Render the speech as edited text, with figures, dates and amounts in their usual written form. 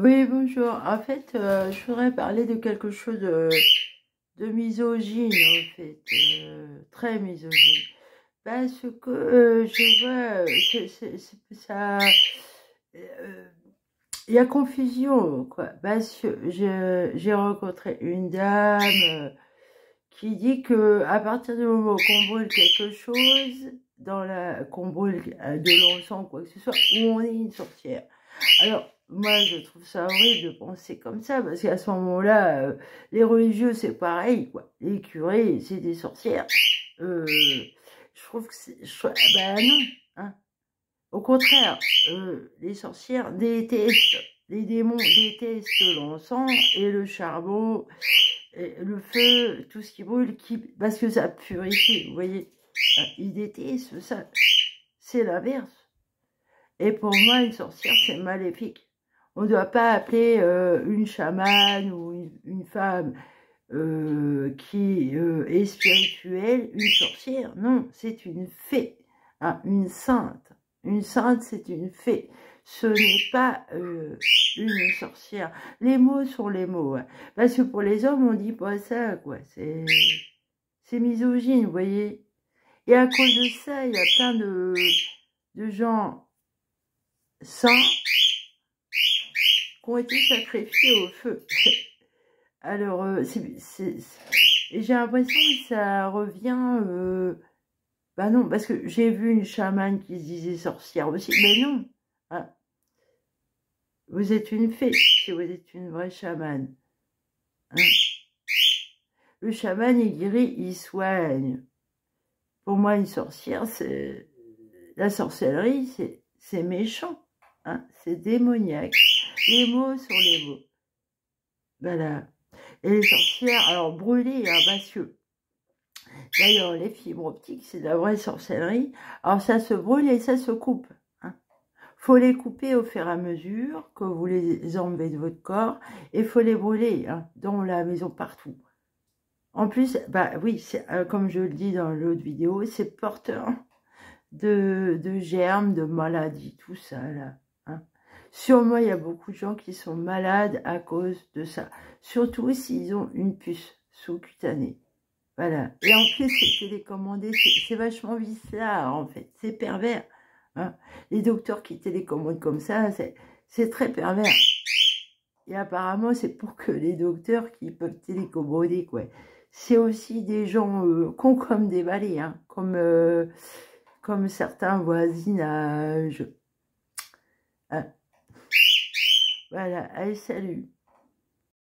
Oui, bonjour. En fait, je voudrais parler de quelque chose de misogyne, en fait, très misogyne. Parce que je vois, ça, euh, il y a confusion, quoi. Parce que j'ai rencontré une dame qui dit que à partir du moment qu'on brûle quelque chose, qu'on brûle de l'encens, quoi que ce soit, on est une sorcière. Alors, moi, je trouve ça horrible de penser comme ça, parce qu'à ce moment-là, les religieux, c'est pareil, quoi. Les curés, c'est des sorcières. Je trouve que c'est... Ben non, hein. Au contraire, les sorcières détestent, les démons détestent l'encens et le charbon, et le feu, tout ce qui brûle, parce que ça purifie, vous voyez. Ils détestent ça. C'est l'inverse. Et pour moi, une sorcière, c'est maléfique. On ne doit pas appeler une chamane ou une femme qui est spirituelle une sorcière. Non, c'est une fée, hein, une sainte. Une sainte, c'est une fée. Ce n'est pas une sorcière. Les mots sont les mots. Hein. Parce que pour les hommes, on dit pas ça, quoi. C'est misogyne, vous voyez. Et à cause de ça, il y a plein de gens saints qui ont été sacrifiés au feu. Alors, j'ai l'impression que ça revient... bah non, parce que j'ai vu une chamane qui se disait sorcière aussi. Mais non, hein, vous êtes une fée si vous êtes une vraie chamane. Hein. Le chaman, il guérit, il soigne. Pour moi, une sorcière, c'est... La sorcellerie, c'est méchant. Hein, c'est démoniaque. Les mots sont les mots. Voilà. Et les sorcières, alors brûlées, hein, parce que d'ailleurs les fibres optiques, c'est de la vraie sorcellerie. Alors ça se brûle et ça se coupe. Hein. Faut les couper au fur et à mesure que vous les enlevez de votre corps et faut les brûler hein, dans la maison partout. En plus, bah oui, comme je le dis dans l'autre vidéo, c'est porteur de germes, de maladies, tout ça là. Hein. Sûrement, il y a beaucoup de gens qui sont malades à cause de ça. Surtout s'ils ont une puce sous-cutanée. Voilà. Et en plus, c'est télécommandé. C'est vachement bizarre, en fait. C'est pervers. Hein. Les docteurs qui télécommandent comme ça, c'est très pervers. Et apparemment, c'est pour que les docteurs qui peuvent télécommander, quoi. C'est aussi des gens cons comme des balais, hein. Comme certains voisinages. Hein. Voilà. Allez, salut.